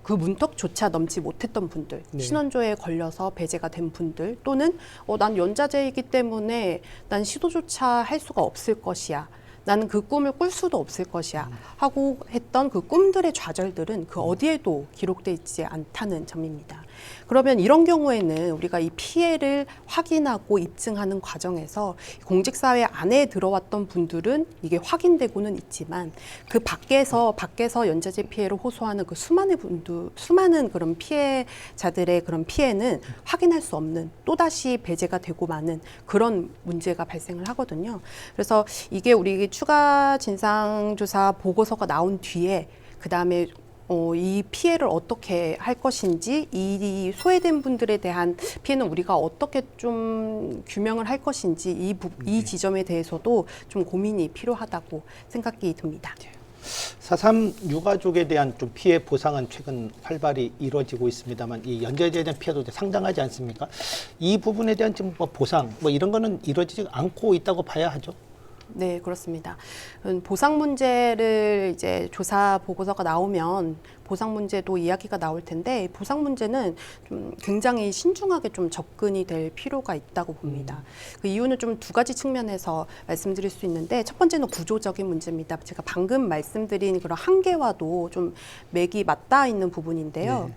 그 문턱조차 넘지 못했던 분들, 네. 신원조에 걸려서 배제가 된 분들, 또는 난 연좌제이기 때문에 난 시도조차 할 수가 없을 것이야, 나는 그 꿈을 꿀 수도 없을 것이야 하고 했던 그 꿈들의 좌절들은 그 어디에도 기록돼 있지 않다는 점입니다. 그러면 이런 경우에는 우리가 이 피해를 확인하고 입증하는 과정에서 공직사회 안에 들어왔던 분들은 이게 확인되고는 있지만, 그 밖에서 연좌제 피해를 호소하는 그 수많은 그런 피해자들의 그런 피해는 확인할 수 없는, 또다시 배제가 되고 마는 그런 문제가 발생을 하거든요. 그래서 이게 우리 추가 진상조사 보고서가 나온 뒤에 그 다음에 이 피해를 어떻게 할 것인지, 이 소외된 분들에 대한 피해는 우리가 어떻게 좀 규명을 할 것인지, 이 지점에 대해서도 좀 고민이 필요하다고 생각이 듭니다. 4.3 유가족에 대한 좀 피해 보상은 최근 활발히 이루어지고 있습니다만, 이 연좌제에 대한 피해도 상당하지 않습니까? 이 부분에 대한 좀 뭐 보상 이런 거는 이루어지지 않고 있다고 봐야 하죠. 네, 그렇습니다. 보상 문제를 이제 조사 보고서가 나오면 보상 문제도 이야기가 나올 텐데, 보상 문제는 좀 굉장히 신중하게 좀 접근이 될 필요가 있다고 봅니다. 그 이유는 좀 두 가지 측면에서 말씀드릴 수 있는데, 첫 번째는 구조적인 문제입니다. 제가 방금 말씀드린 그런 한계와도 좀 맥이 맞닿아 있는 부분인데요.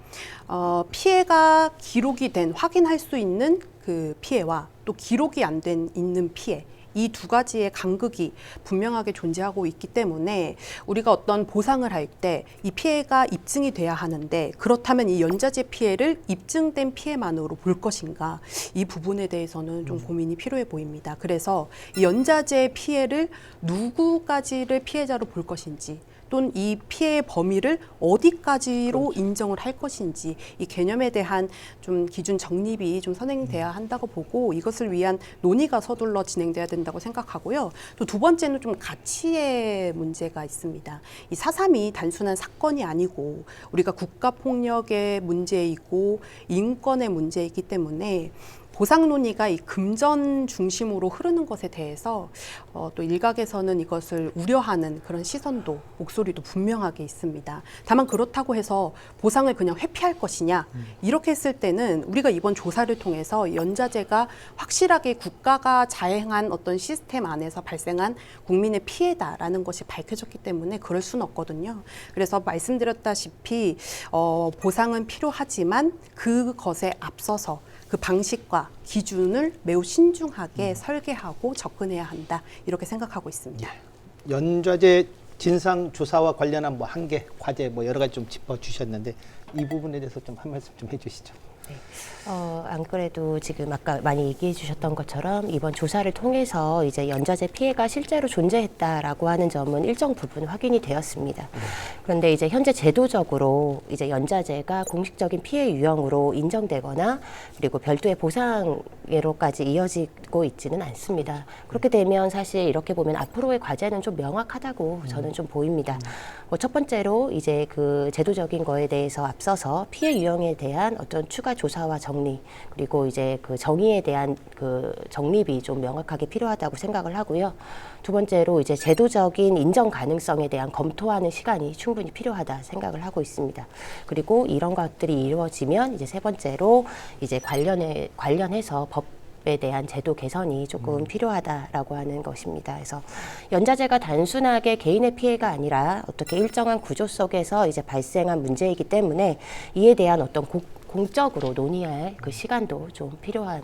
피해가 기록이 된, 확인할 수 있는 그 피해와 또 기록이 안 된 있는 피해, 이 두 가지의 간극이 분명하게 존재하고 있기 때문에 우리가 어떤 보상을 할 때 이 피해가 입증이 돼야 하는데, 그렇다면 이 연좌제 피해를 입증된 피해만으로 볼 것인가, 이 부분에 대해서는 좀 고민이 필요해 보입니다. 그래서 이 연좌제 피해를 누구까지를 피해자로 볼 것인지, 또는 이 피해의 범위를 어디까지로 인정을 할 것인지, 이 개념에 대한 좀 기준 정립이 좀 선행돼야 한다고 보고, 이것을 위한 논의가 서둘러 진행돼야 된다고 생각하고요. 또 두 번째는 좀 가치의 문제가 있습니다. 이 4.3이 단순한 사건이 아니고 우리가 국가폭력의 문제이고 인권의 문제이기 때문에 보상 논의가 이 금전 중심으로 흐르는 것에 대해서 또 일각에서는 이것을 우려하는 그런 시선도, 목소리도 분명하게 있습니다. 다만 그렇다고 해서 보상을 그냥 회피할 것이냐, 이렇게 했을 때는 우리가 이번 조사를 통해서 연좌제가 확실하게 국가가 자행한 어떤 시스템 안에서 발생한 국민의 피해다라는 것이 밝혀졌기 때문에 그럴 수는 없거든요. 그래서 말씀드렸다시피 보상은 필요하지만 그것에 앞서서 그 방식과 기준을 매우 신중하게 설계하고 접근해야 한다. 이렇게 생각하고 있습니다. 연좌제 진상 조사와 관련한 뭐 한계, 과제 뭐 여러 가지 좀 짚어 주셨는데 이 부분에 대해서 좀 한 말씀 좀 해주시죠. 안 그래도 지금 아까 많이 얘기해 주셨던 것처럼 이번 조사를 통해서 이제 연좌제 피해가 실제로 존재했다라고 하는 점은 일정 부분 확인이 되었습니다. 그런데 이제 현재 제도적으로 이제 연좌제가 공식적인 피해 유형으로 인정되거나 그리고 별도의 보상으로까지 이어지고 있지는 않습니다. 그렇게 되면 사실 이렇게 보면 앞으로의 과제는 좀 명확하다고 저는 좀 보입니다. 첫 번째로 이제 그 제도적인 거에 대해서 앞서서 피해 유형에 대한 어떤 추가 조사와 정리 그리고 이제 그 정의에 대한 그 정립이 좀 명확하게 필요하다고 생각을 하고요. 두 번째로 이제 제도적인 인정 가능성에 대한 검토하는 시간이 충분히 필요하다 생각을 하고 있습니다. 그리고 이런 것들이 이루어지면 이제 세 번째로 이제 관련해서 법에 대한 제도 개선이 조금 필요하다라고 하는 것입니다. 그래서 연좌제가 단순하게 개인의 피해가 아니라 어떻게 일정한 구조 속에서 이제 발생한 문제이기 때문에 이에 대한 어떤 공적으로 논의할 그 시간도 좀 필요한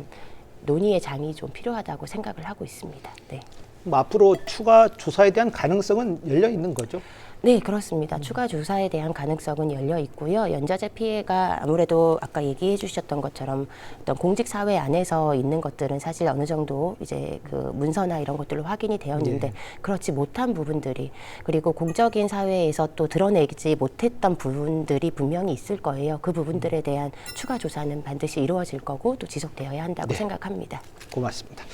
논의의 장이 좀 필요하다고 생각을 하고 있습니다. 네. 뭐 앞으로 추가 조사에 대한 가능성은 열려 있는 거죠? 네, 그렇습니다. 추가 조사에 대한 가능성은 열려 있고요. 연좌제 피해가 아무래도 아까 얘기해 주셨던 것처럼 어떤 공직 사회 안에서 있는 것들은 사실 어느 정도 이제 그 문서나 이런 것들로 확인이 되었는데 그렇지 못한 부분들이 그리고 공적인 사회에서 또 드러내지 못했던 부분들이 분명히 있을 거예요. 그 부분들에 대한 추가 조사는 반드시 이루어질 거고 또 지속되어야 한다고 생각합니다. 고맙습니다.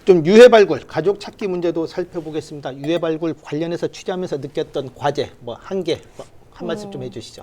좀 유해 발굴, 가족 찾기 문제도 살펴보겠습니다. 유해 발굴 관련해서 취재하면서 느꼈던 과제, 뭐 한계, 한 말씀 좀 해주시죠.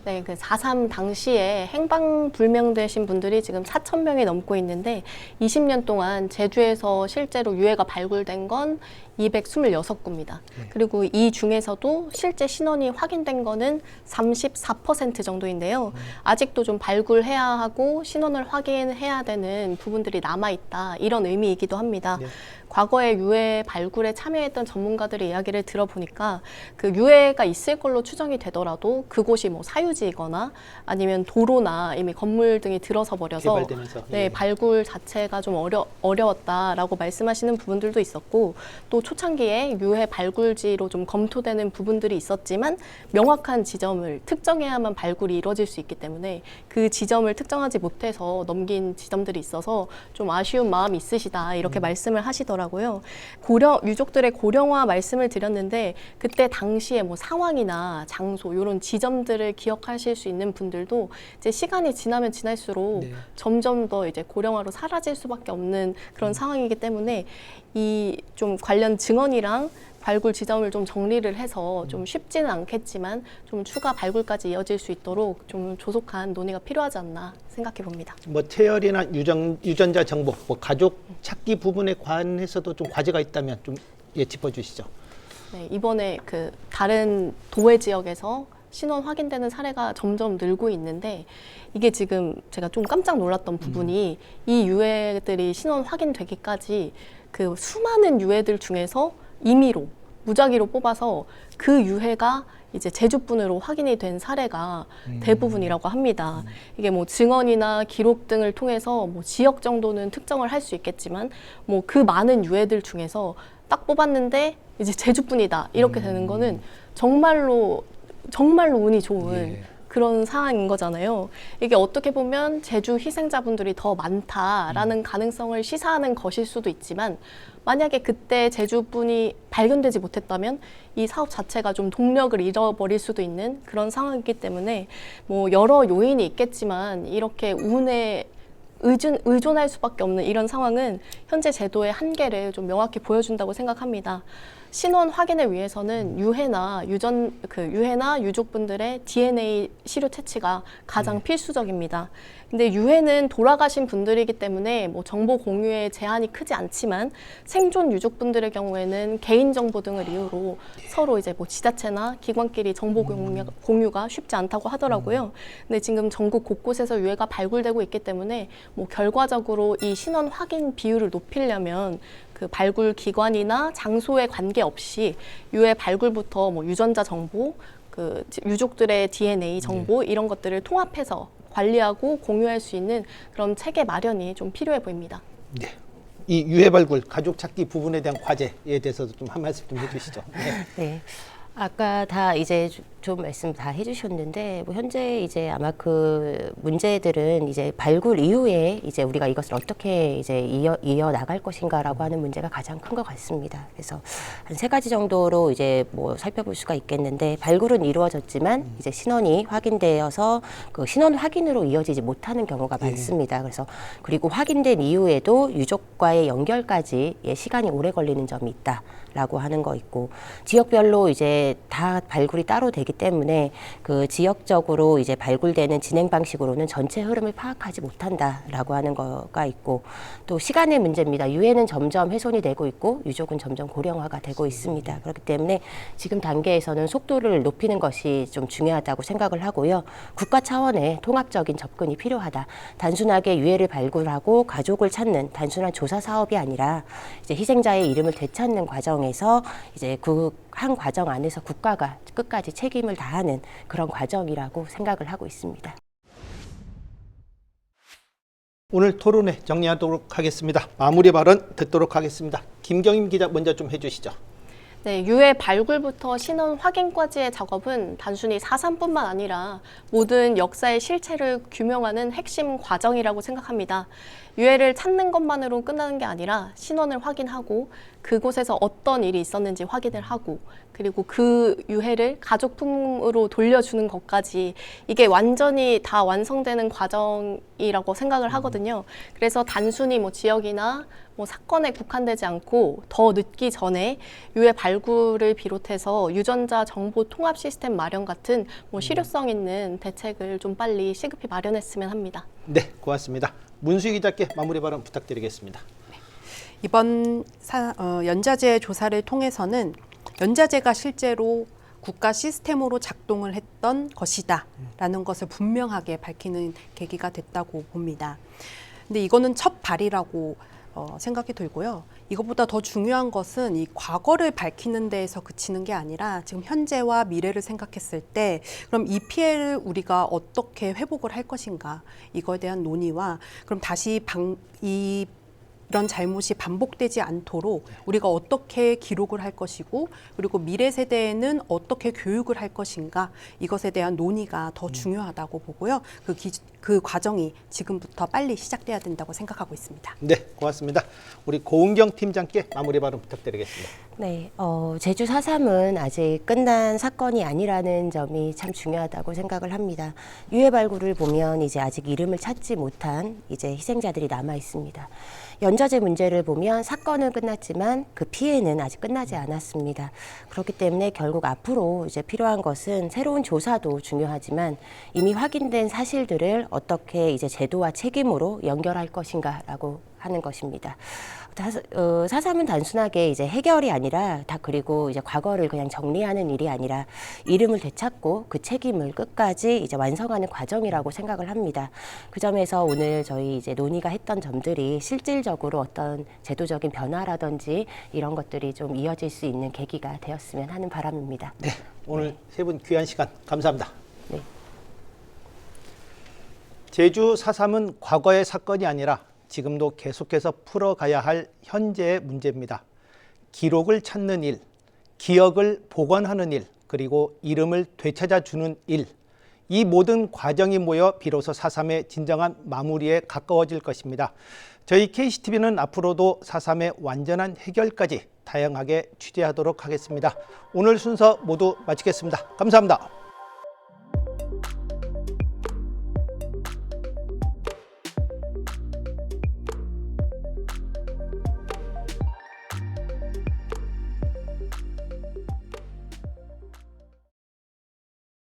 네, 그 4.3 당시에 행방불명되신 분들이 지금 4,000명이 넘고 있는데 20년 동안 제주에서 실제로 유해가 발굴된 건 226구입니다. 그리고 이 중에서도 실제 신원이 확인된 거는 34% 정도인데요. 아직도 좀 발굴해야 하고 신원을 확인해야 되는 부분들이 남아있다. 이런 의미이기도 합니다. 과거에 유해 발굴에 참여했던 전문가들의 이야기를 들어보니까 그 유해가 있을 걸로 추정이 되더라도 그곳이 뭐 사유지이거나 아니면 도로나 이미 건물 등이 들어서 버려서 개발되면서. 네, 발굴 자체가 좀 어려웠다라고 말씀하시는 부분들도 있었고 또 초창기에 유해 발굴지로 좀 검토되는 부분들이 있었지만 명확한 지점을 특정해야만 발굴이 이루어질 수 있기 때문에 그 지점을 특정하지 못해서 넘긴 지점들이 있어서 좀 아쉬운 마음이 있으시다 이렇게 말씀을 하시더라고요. 유족들의 고령화 말씀을 드렸는데 그때 당시에 뭐 상황이나 장소 이런 지점들을 기억하실 수 있는 분들도 이제 시간이 지나면 지날수록 점점 더 이제 고령화로 사라질 수밖에 없는 그런 상황이기 때문에 이 좀 관련 증언이랑 발굴 지점을 좀 정리를 해서 좀 쉽지는 않겠지만 좀 추가 발굴까지 이어질 수 있도록 좀 조속한 논의가 필요하지 않나 생각해 봅니다. 뭐 체열이나 유전자 정보, 뭐 가족 찾기 부분에 관해서도 좀 과제가 있다면 좀 짚어주시죠. 네, 이번에 그 다른 도해 지역에서 신원 확인되는 사례가 점점 늘고 있는데 이게 지금 제가 좀 깜짝 놀랐던 부분이 이 유해들이 신원 확인되기까지 그 수많은 유해들 중에서 임의로 무작위로 뽑아서 그 유해가 이제 제주분으로 확인이 된 사례가 대부분이라고 합니다. 이게 뭐 증언이나 기록 등을 통해서 뭐 지역 정도는 특정을 할 수 있겠지만 뭐 그 많은 유해들 중에서 딱 뽑았는데 이제 제주분이다 이렇게 되는 거는 정말로 운이 좋은 그런 상황인 거잖아요. 이게 어떻게 보면 제주 희생자분들이 더 많다라는 가능성을 시사하는 것일 수도 있지만 만약에 그때 제주분이 발견되지 못했다면 이 사업 자체가 좀 동력을 잃어버릴 수도 있는 그런 상황이기 때문에 뭐 여러 요인이 있겠지만 이렇게 운에 의존할 수밖에 없는 이런 상황은 현재 제도의 한계를 좀 명확히 보여준다고 생각합니다. 신원 확인을 위해서는 유해나 유족분들의 DNA 시료 채취가 가장 필수적입니다. 근데 유해는 돌아가신 분들이기 때문에 뭐 정보 공유에 제한이 크지 않지만 생존 유족분들의 경우에는 개인정보 등을 이유로 서로 이제 뭐 지자체나 기관끼리 정보 공유가 쉽지 않다고 하더라고요. 근데 지금 전국 곳곳에서 유해가 발굴되고 있기 때문에 뭐 결과적으로 이 신원 확인 비율을 높이려면 그 발굴 기관이나 장소에 관계없이 유해 발굴부터 뭐 유전자 정보, 그 유족들의 DNA 정보 이런 것들을 통합해서 관리하고 공유할 수 있는 그런 체계 마련이 좀 필요해 보입니다. 네. 이 유해 발굴 가족 찾기 부분에 대한 과제에 대해서도 좀 한 말씀 좀 해주시죠. 네. 네. 아까 다 이제 좀 말씀 다 해주셨는데 뭐 현재 이제 아마 그 문제들은 이제 발굴 이후에 이제 우리가 이것을 어떻게 이제 이어 나갈 것인가라고 하는 문제가 가장 큰 것 같습니다. 그래서 한 3가지 정도로 이제 뭐 살펴볼 수가 있겠는데 발굴은 이루어졌지만 이제 신원이 확인되어서 그 신원 확인으로 이어지지 못하는 경우가 많습니다. 그래서 그리고 확인된 이후에도 유족과의 연결까지 시간이 오래 걸리는 점이 있다라고 하는 거 있고 지역별로 이제 다 발굴이 따로 되기 때문에 그 지역적으로 이제 발굴되는 진행 방식으로는 전체 흐름을 파악하지 못한다라고 하는 거가 있고 또 시간의 문제입니다. 유해는 점점 훼손이 되고 있고 유족은 점점 고령화가 되고 있습니다. 그렇기 때문에 지금 단계에서는 속도를 높이는 것이 좀 중요하다고 생각을 하고요. 국가 차원의 통합적인 접근이 필요하다. 단순하게 유해를 발굴하고 가족을 찾는 단순한 조사 사업이 아니라 이제 희생자의 이름을 되찾는 과정에서 이제 그 한 과정 안에서 국가가 끝까지 책임을 다하는 그런 과정이라고 생각을 하고 있습니다. 오늘 토론회 정리하도록 하겠습니다. 마무리 발언 듣도록 하겠습니다. 김경임 기자 먼저 좀 해주시죠. 네, 유해 발굴부터 신원 확인까지의 작업은 단순히 4.3뿐만 아니라 모든 역사의 실체를 규명하는 핵심 과정이라고 생각합니다. 유해를 찾는 것만으로 끝나는 게 아니라 신원을 확인하고 그곳에서 어떤 일이 있었는지 확인을 하고 그리고 그 유해를 가족 품으로 돌려주는 것까지 이게 완전히 다 완성되는 과정이라고 생각을 하거든요. 그래서 단순히 뭐 지역이나 뭐 사건에 국한되지 않고 더 늦기 전에 유해 발굴을 비롯해서 유전자 정보 통합 시스템 마련 같은 뭐 실효성 있는 대책을 좀 빨리 시급히 마련했으면 합니다. 네, 고맙습니다. 문수희 기자께 마무리 발언 부탁드리겠습니다. 이번 연자제 조사를 통해서는 연자제가 실제로 국가 시스템으로 작동을 했던 것이다라는 것을 분명하게 밝히는 계기가 됐다고 봅니다. 근데 이거는 첫 발이라고 생각이 들고요. 이것보다 더 중요한 것은 이 과거를 밝히는 데에서 그치는 게 아니라 지금 현재와 미래를 생각했을 때 그럼 이 피해를 우리가 어떻게 회복을 할 것인가 이거에 대한 논의와 그럼 다시 이런 잘못이 반복되지 않도록 우리가 어떻게 기록을 할 것이고 그리고 미래 세대에는 어떻게 교육을 할 것인가 이것에 대한 논의가 더 중요하다고 보고요. 그 과정이 지금부터 빨리 시작돼야 된다고 생각하고 있습니다. 네, 고맙습니다. 우리 고은경 팀장께 마무리 발언 부탁드리겠습니다. 네, 제주 4.3은 아직 끝난 사건이 아니라는 점이 참 중요하다고 생각을 합니다. 유해 발굴을 보면 이제 아직 이름을 찾지 못한 이제 희생자들이 남아 있습니다. 연자제 문제를 보면 사건은 끝났지만 그 피해는 아직 끝나지 않았습니다. 그렇기 때문에 결국 앞으로 이제 필요한 것은 새로운 조사도 중요하지만 이미 확인된 사실들을 어떻게 이제 제도와 책임으로 연결할 것인가라고 하는 것입니다. 4.3은 단순하게 이제 해결이 아니라 그리고 이제 과거를 그냥 정리하는 일이 아니라 이름을 되찾고 그 책임을 끝까지 이제 완성하는 과정이라고 생각을 합니다. 그 점에서 오늘 저희 이제 논의가 했던 점들이 실질적으로 어떤 제도적인 변화라든지 이런 것들이 좀 이어질 수 있는 계기가 되었으면 하는 바람입니다. 네, 오늘 세 분 귀한 시간 감사합니다. 네. 제주 4.3은 과거의 사건이 아니라 지금도 계속해서 풀어가야 할 현재의 문제입니다. 기록을 찾는 일, 기억을 복원하는 일, 그리고 이름을 되찾아주는 일, 이 모든 과정이 모여 비로소 4.3의 진정한 마무리에 가까워질 것입니다. 저희 KCTV는 앞으로도 4.3의 완전한 해결까지 다양하게 취재하도록 하겠습니다. 오늘 순서 모두 마치겠습니다. 감사합니다.